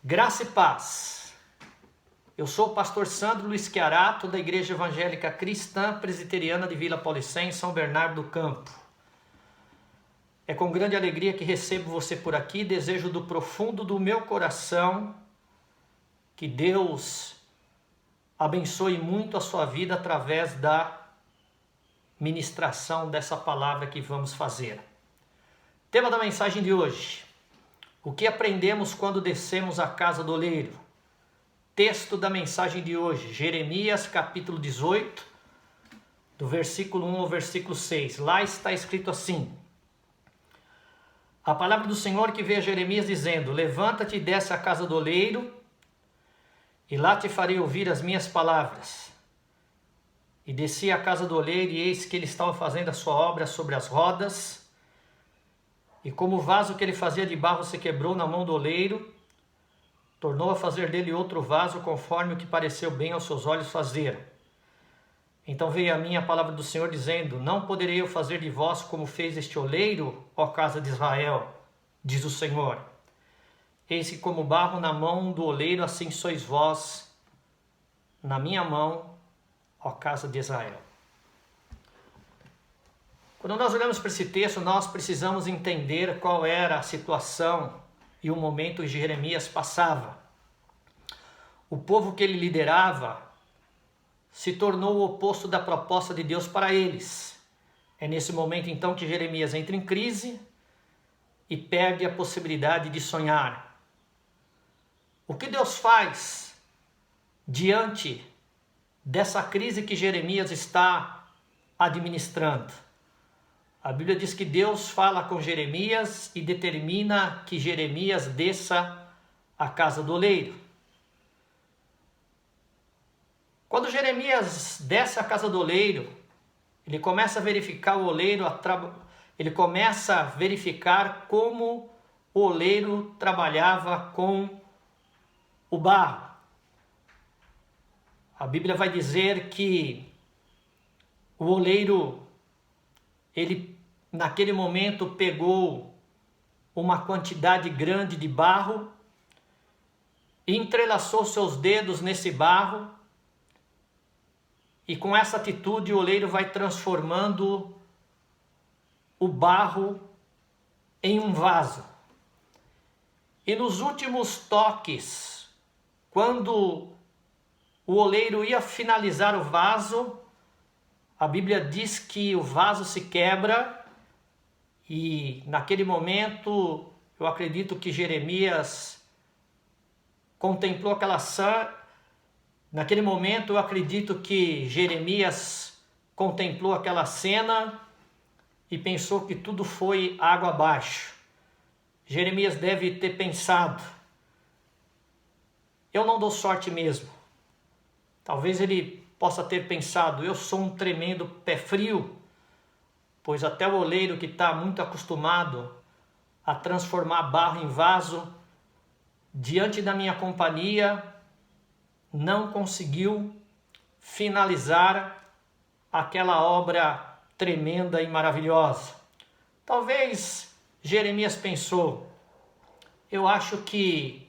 Graça e paz. Eu sou o pastor Sandro Luiz Chiarato, da Igreja Evangélica Cristã Presbiteriana de Vila Paulicém, São Bernardo do Campo. É com grande alegria que recebo você por aqui. Desejo do profundo do meu coração que Deus abençoe muito a sua vida através da ministração dessa palavra que vamos fazer. Tema da mensagem de hoje: o que aprendemos quando descemos à casa do oleiro? Texto da mensagem de hoje, Jeremias capítulo 18, do versículo 1 ao versículo 6. Lá está escrito assim: a palavra do Senhor que veio a Jeremias dizendo: levanta-te e desce à casa do oleiro, e lá te farei ouvir as minhas palavras. E desci à casa do oleiro, e eis que ele estava fazendo a sua obra sobre as rodas, e como o vaso que ele fazia de barro se quebrou na mão do oleiro, tornou a fazer dele outro vaso, conforme o que pareceu bem aos seus olhos fazer. Então veio a mim a palavra do Senhor, dizendo: não poderei eu fazer de vós como fez este oleiro, ó casa de Israel, diz o Senhor. Eis que como barro na mão do oleiro, assim sois vós na minha mão, ó casa de Israel. Quando nós olhamos para esse texto, nós precisamos entender qual era a situação e o momento que Jeremias passava. O povo que ele liderava se tornou o oposto da proposta de Deus para eles. É nesse momento então que Jeremias entra em crise e perde a possibilidade de sonhar. O que Deus faz diante dessa crise que Jeremias está administrando? A Bíblia diz que Deus fala com Jeremias e determina que Jeremias desça à casa do oleiro. Quando Jeremias desce à casa do oleiro, ele começa a verificar o oleiro, ele começa a verificar como o oleiro trabalhava com o barro. A Bíblia vai dizer que o oleiro, ele naquele momento pegou uma quantidade grande de barro, entrelaçou seus dedos nesse barro, e com essa atitude o oleiro vai transformando o barro em um vaso. E nos últimos toques, quando o oleiro ia finalizar o vaso, a Bíblia diz que o vaso se quebra, e naquele momento eu acredito que Jeremias contemplou aquela cena. Naquele momento eu acredito que Jeremias contemplou aquela cena e pensou que tudo foi água abaixo. Jeremias deve ter pensado: eu não dou sorte mesmo. Talvez ele possa ter pensado: eu sou um tremendo pé frio, pois até o oleiro, que está muito acostumado a transformar barro em vaso, diante da minha companhia, não conseguiu finalizar aquela obra tremenda e maravilhosa. Talvez Jeremias pensou: eu acho que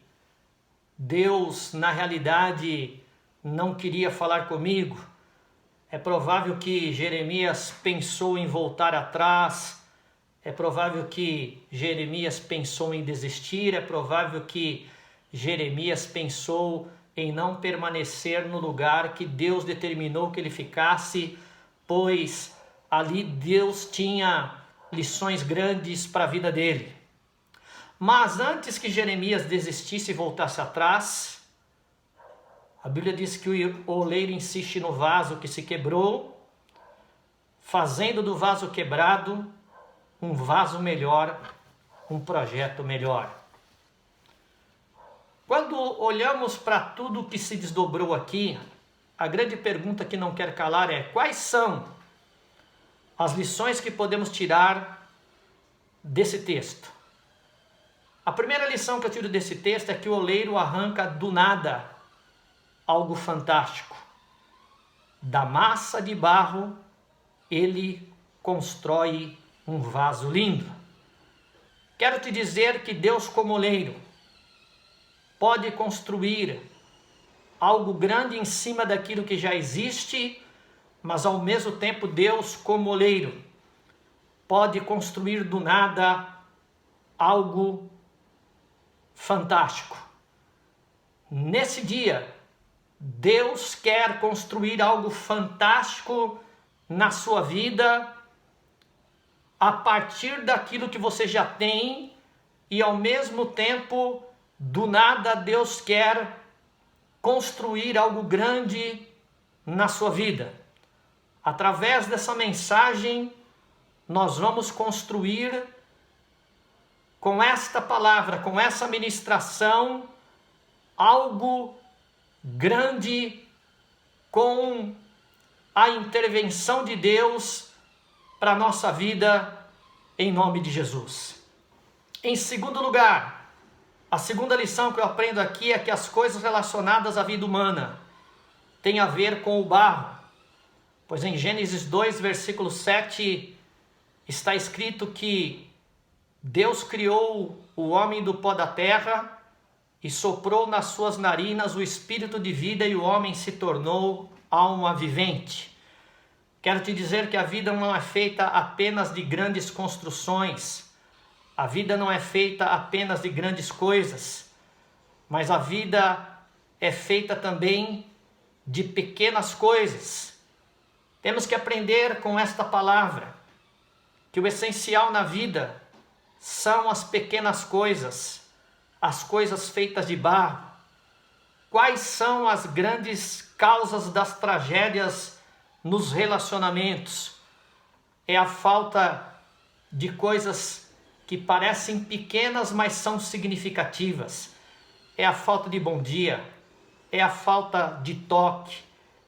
Deus, na realidade, não queria falar comigo. É provável que Jeremias pensou em voltar atrás, é provável que Jeremias pensou em desistir, é provável que Jeremias pensou em não permanecer no lugar que Deus determinou que ele ficasse, pois ali Deus tinha lições grandes para a vida dele. Mas antes que Jeremias desistisse e voltasse atrás, a Bíblia diz que o oleiro insiste no vaso que se quebrou, fazendo do vaso quebrado um vaso melhor, um projeto melhor. Quando olhamos para tudo que se desdobrou aqui, a grande pergunta que não quer calar é: quais são as lições que podemos tirar desse texto? A primeira lição que eu tiro desse texto é que o oleiro arranca do nada algo fantástico. Da massa de barro, ele constrói um vaso lindo. Quero te dizer que Deus, como oleiro, pode construir algo grande em cima daquilo que já existe, mas ao mesmo tempo Deus, como oleiro, pode construir do nada algo fantástico. Nesse dia, Deus quer construir algo fantástico na sua vida, a partir daquilo que você já tem, e ao mesmo tempo, do nada, Deus quer construir algo grande na sua vida. Através dessa mensagem, nós vamos construir com esta palavra, com essa ministração, algo grande, com a intervenção de Deus para a nossa vida, em nome de Jesus. Em segundo lugar, a segunda lição que eu aprendo aqui é que as coisas relacionadas à vida humana têm a ver com o barro. Pois em Gênesis 2, versículo 7, está escrito que Deus criou o homem do pó da terra e soprou nas suas narinas o espírito de vida e o homem se tornou alma vivente. Quero te dizer que a vida não é feita apenas de grandes construções, a vida não é feita apenas de grandes coisas, mas a vida é feita também de pequenas coisas. Temos que aprender com esta palavra que o essencial na vida são as pequenas coisas, as coisas feitas de barro. Quais são as grandes causas das tragédias nos relacionamentos? É a falta de coisas que parecem pequenas, mas são significativas. É a falta de bom dia, é a falta de toque,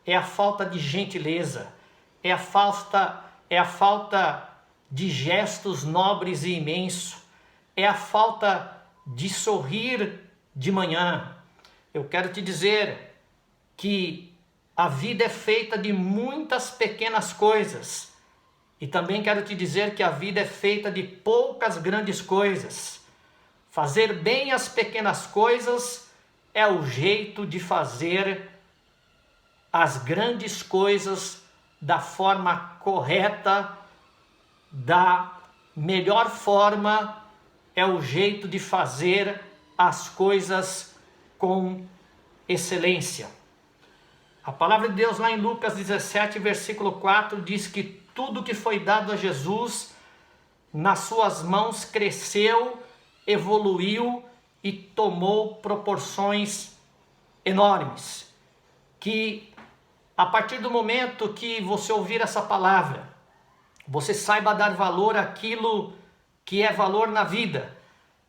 é a falta de gentileza, é a falta de gestos nobres e imensos, é a falta de sorrir de manhã. Eu quero te dizer que a vida é feita de muitas pequenas coisas, e também quero te dizer que a vida é feita de poucas grandes coisas. Fazer bem as pequenas coisas é o jeito de fazer as grandes coisas da forma correta, da melhor forma, é o jeito de fazer as coisas com excelência. A palavra de Deus lá em Lucas 17, versículo 4, diz que tudo que foi dado a Jesus, nas suas mãos cresceu, evoluiu e tomou proporções enormes. Que a partir do momento que você ouvir essa palavra, você saiba dar valor àquilo que é valor na vida,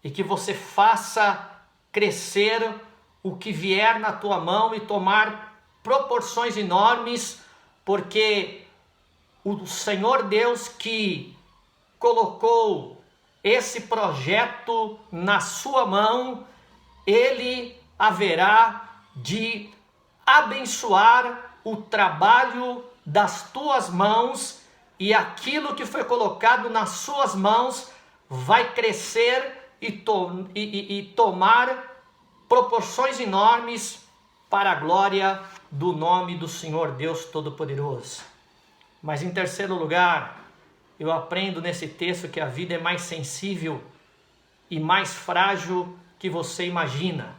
e que você faça crescer o que vier na tua mão e tomar proporções enormes, porque o Senhor Deus que colocou esse projeto na sua mão, Ele haverá de abençoar o trabalho das tuas mãos, e aquilo que foi colocado nas suas mãos vai crescer e tomar proporções enormes para a glória do nome do Senhor Deus Todo-Poderoso. Mas em terceiro lugar, eu aprendo nesse texto que a vida é mais sensível e mais frágil que você imagina.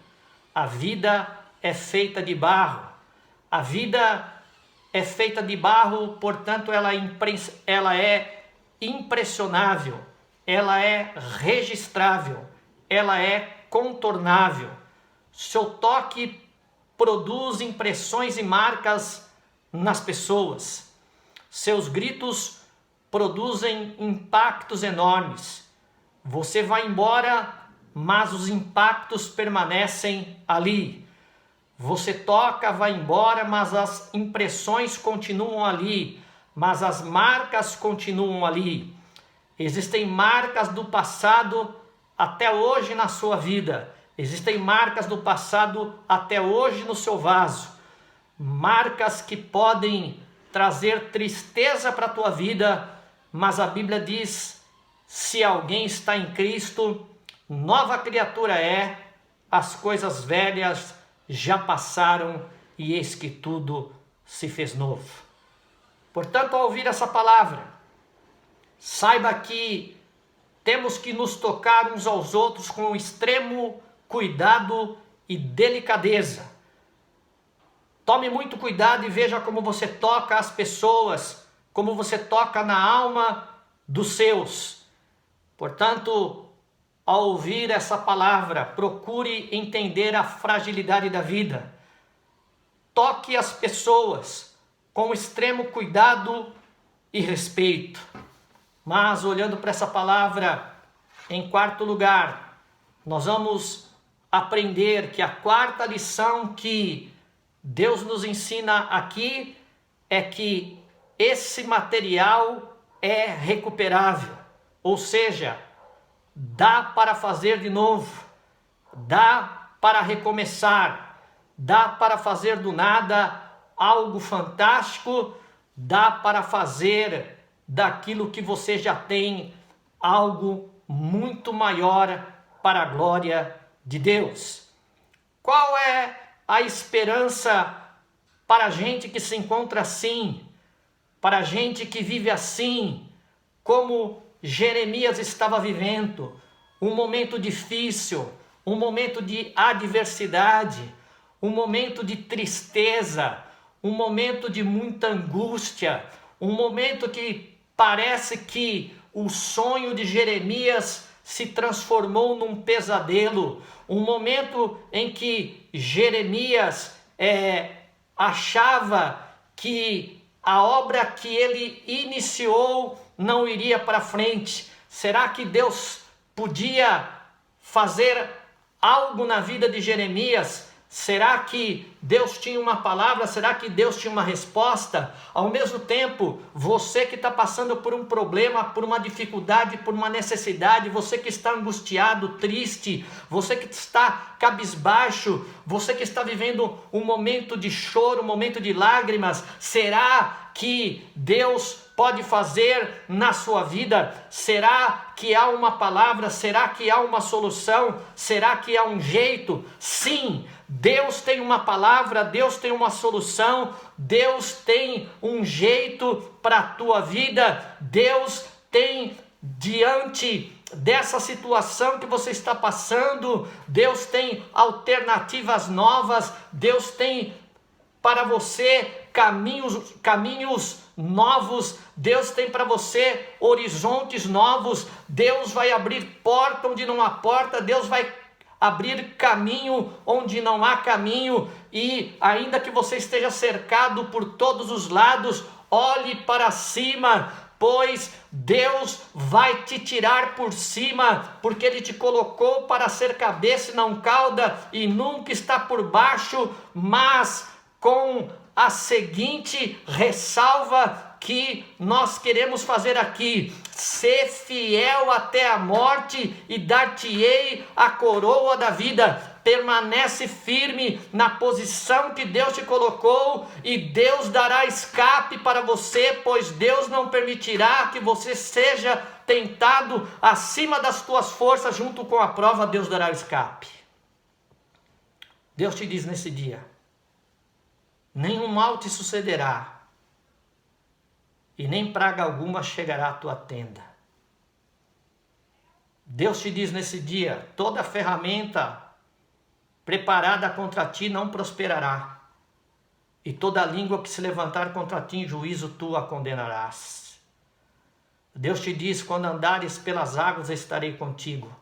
A vida é feita de barro. A vida é feita de barro, portanto ela é impressionável, ela é registrável, ela é contornável. Seu toque produz impressões e marcas nas pessoas. Seus gritos produzem impactos enormes. Você vai embora, mas os impactos permanecem ali. Você toca, vai embora, mas as impressões continuam ali, mas as marcas continuam ali. Existem marcas do passado até hoje na sua vida. Existem marcas do passado até hoje no seu vaso. Marcas que podem trazer tristeza para a tua vida, mas a Bíblia diz: se alguém está em Cristo, nova criatura é, as coisas velhas já passaram e eis que tudo se fez novo. Portanto, ao ouvir essa palavra, saiba que temos que nos tocar uns aos outros com extremo cuidado e delicadeza. Tome muito cuidado e veja como você toca as pessoas, como você toca na alma dos seus. Portanto, ao ouvir essa palavra, procure entender a fragilidade da vida. Toque as pessoas com extremo cuidado e respeito. Mas, olhando para essa palavra, em quarto lugar, nós vamos aprender que a quarta lição que Deus nos ensina aqui é que esse material é recuperável, ou seja, dá para fazer de novo, dá para recomeçar, dá para fazer do nada algo fantástico, dá para fazer daquilo que você já tem algo muito maior para a glória de Deus. Qual é a esperança para a gente que se encontra assim, para a gente que vive assim, como Jeremias estava vivendo, um momento difícil, um momento de adversidade, um momento de tristeza, um momento de muita angústia, um momento que parece que o sonho de Jeremias se transformou num pesadelo, um momento em que Jeremias achava que a obra que ele iniciou não iria para frente. Será que Deus podia fazer algo na vida de Jeremias? Será que Deus tinha uma palavra? Será que Deus tinha uma resposta? Ao mesmo tempo, você que está passando por um problema, por uma dificuldade, por uma necessidade, você que está angustiado, triste, você que está cabisbaixo, você que está vivendo um momento de choro, um momento de lágrimas, será que Deus pode fazer na sua vida? Será que há uma palavra? Será que há uma solução? Será que há um jeito? Sim, Deus tem uma palavra, Deus tem uma solução, Deus tem um jeito para a tua vida, Deus tem diante dessa situação que você está passando, Deus tem alternativas novas, Deus tem para você caminhos novos, Deus tem para você horizontes novos, Deus vai abrir porta onde não há porta, Deus vai abrir caminho onde não há caminho, e ainda que você esteja cercado por todos os lados, olhe para cima, pois Deus vai te tirar por cima, porque Ele te colocou para ser cabeça e não cauda, e nunca está por baixo, mas com a seguinte ressalva que nós queremos fazer aqui: ser fiel até a morte e dar-te-ei a coroa da vida. Permanece firme na posição que Deus te colocou e Deus dará escape para você, pois Deus não permitirá que você seja tentado acima das tuas forças. Junto com a prova, Deus dará escape. Deus te diz nesse dia: nenhum mal te sucederá, e nem praga alguma chegará à tua tenda. Deus te diz nesse dia: toda ferramenta preparada contra ti não prosperará, e toda língua que se levantar contra ti em juízo tu a condenarás. Deus te diz: quando andares pelas águas estarei contigo,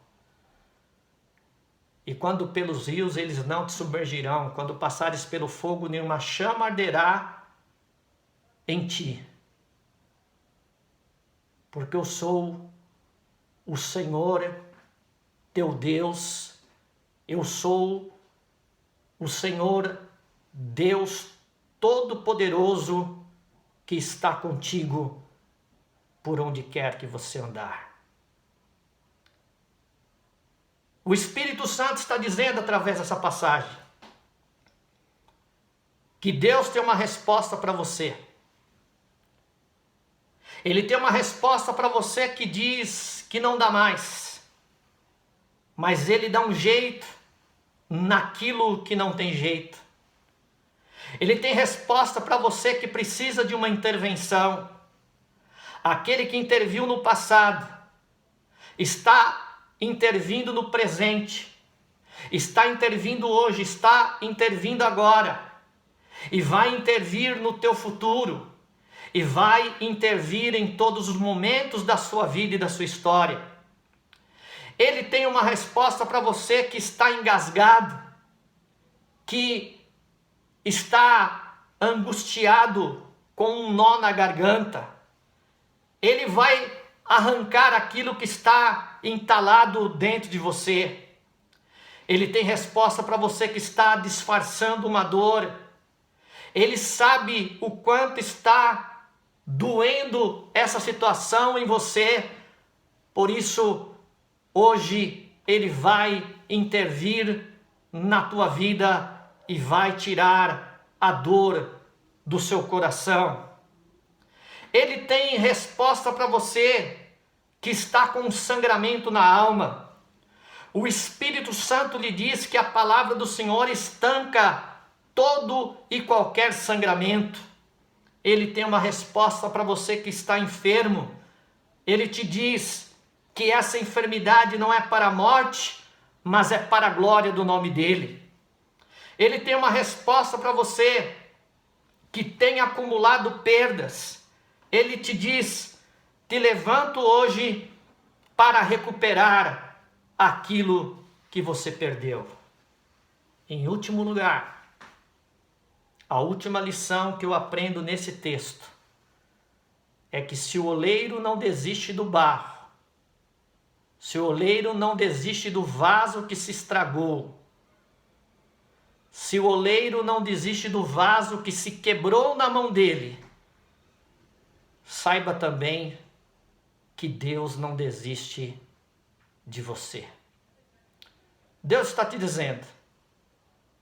e quando pelos rios eles não te submergirão, quando passares pelo fogo nenhuma chama arderá em ti, porque eu sou o Senhor teu Deus, eu sou o Senhor Deus Todo-Poderoso que está contigo por onde quer que você andar. O Espírito Santo está dizendo através dessa passagem que Deus tem uma resposta para você. Ele tem uma resposta para você que diz que não dá mais, mas Ele dá um jeito naquilo que não tem jeito. Ele tem resposta para você que precisa de uma intervenção. Aquele que interviu no passado está intervindo no presente, está intervindo hoje, está intervindo agora, e vai intervir no teu futuro, e vai intervir em todos os momentos da sua vida e da sua história. Ele tem uma resposta para você que está engasgado, que está angustiado com um nó na garganta. Ele vai arrancar aquilo que está entalado dentro de você. Ele tem resposta para você que está disfarçando uma dor. Ele sabe o quanto está doendo essa situação em você. Por isso, hoje, Ele vai intervir na tua vida e vai tirar a dor do seu coração. Ele tem resposta para você que está com sangramento na alma. O Espírito Santo lhe diz que a palavra do Senhor estanca todo e qualquer sangramento. Ele tem uma resposta para você que está enfermo. Ele te diz que essa enfermidade não é para a morte, mas é para a glória do nome dele. Ele tem uma resposta para você que tem acumulado perdas. Ele te diz: te levanto hoje para recuperar aquilo que você perdeu. Em último lugar, a última lição que eu aprendo nesse texto é que se o oleiro não desiste do barro, se o oleiro não desiste do vaso que se estragou, se o oleiro não desiste do vaso que se quebrou na mão dele, saiba também que Deus não desiste de você. Deus está te dizendo: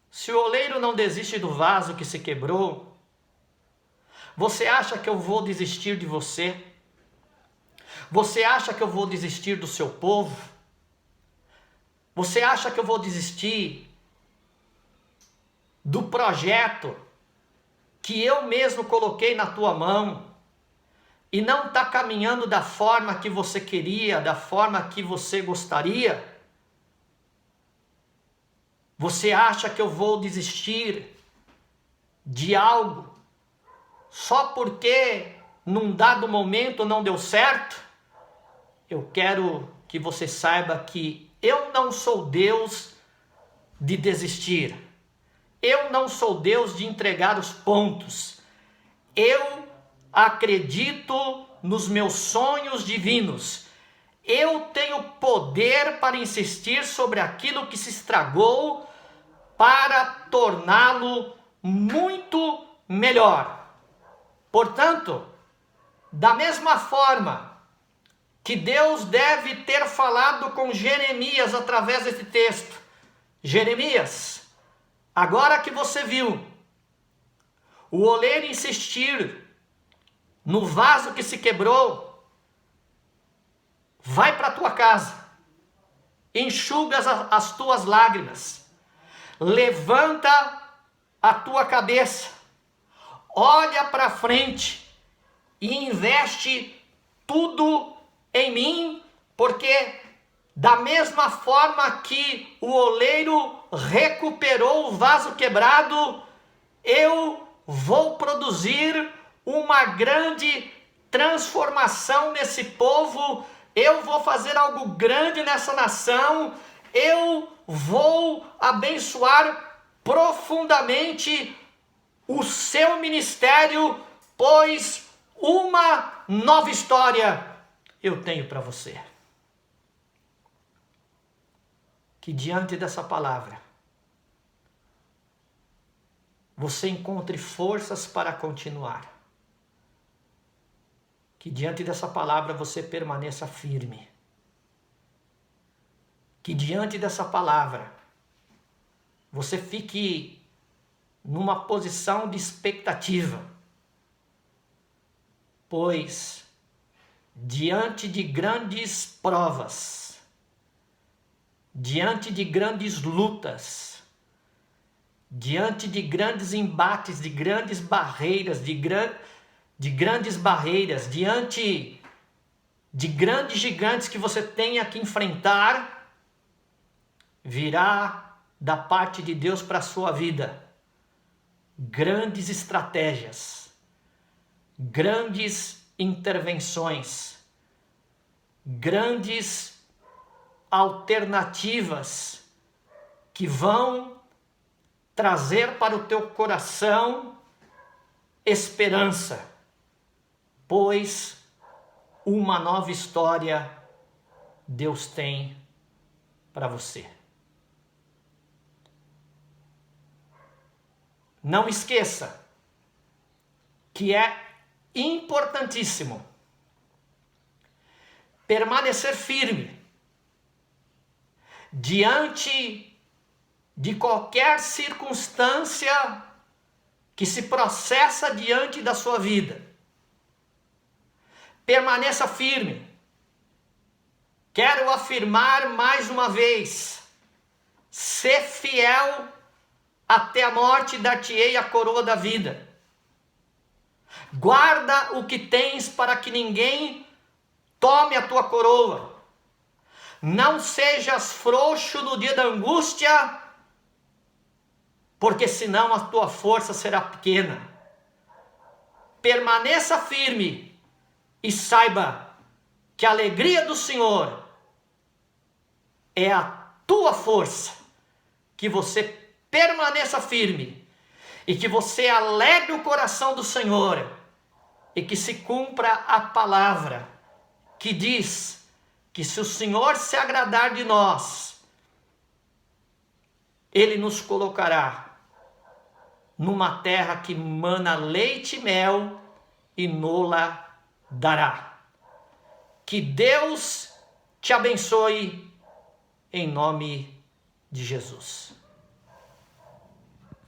se o oleiro não desiste do vaso que se quebrou, você acha que eu vou desistir de você? Você acha que eu vou desistir do seu povo? Você acha que eu vou desistir do projeto que eu mesmo coloquei na tua mão e não está caminhando da forma que você queria, da forma que você gostaria? Você acha que eu vou desistir de algo só porque num dado momento não deu certo? Eu quero que você saiba que eu não sou Deus de desistir. Eu não sou Deus de entregar os pontos. Eu acredito nos meus sonhos divinos. Eu tenho poder para insistir sobre aquilo que se estragou para torná-lo muito melhor. Portanto, da mesma forma que Deus deve ter falado com Jeremias através desse texto: Jeremias, agora que você viu o oleiro insistir no vaso que se quebrou, vai para a tua casa, enxuga as tuas lágrimas, levanta a tua cabeça, olha para frente e investe tudo em mim, porque da mesma forma que o oleiro recuperou o vaso quebrado, eu vou produzir uma grande transformação nesse povo. Eu vou fazer algo grande nessa nação. Eu vou abençoar profundamente o seu ministério, pois uma nova história eu tenho para você. Que diante dessa palavra você encontre forças para continuar. Que diante dessa palavra você permaneça firme. Que diante dessa palavra você fique numa posição de expectativa. Pois diante de grandes provas, diante de grandes lutas, diante de grandes embates, de grandes barreiras, diante de grandes gigantes que você tenha que enfrentar, virá da parte de Deus para a sua vida grandes estratégias, grandes intervenções, grandes alternativas que vão trazer para o teu coração esperança, pois uma nova história Deus tem para você. Não esqueça que é importantíssimo permanecer firme diante de qualquer circunstância que se processa diante da sua vida. Permaneça firme. Quero afirmar mais uma vez: ser fiel até a morte, dar-te-ei a coroa da vida. Guarda o que tens para que ninguém tome a tua coroa. Não sejas frouxo no dia da angústia, porque senão a tua força será pequena. Permaneça firme e saiba que a alegria do Senhor é a tua força. Que você permaneça firme e que você alegre o coração do Senhor e que se cumpra a palavra que diz que se o Senhor se agradar de nós, Ele nos colocará numa terra que mana leite e mel e nola dará. Que Deus te abençoe em nome de Jesus.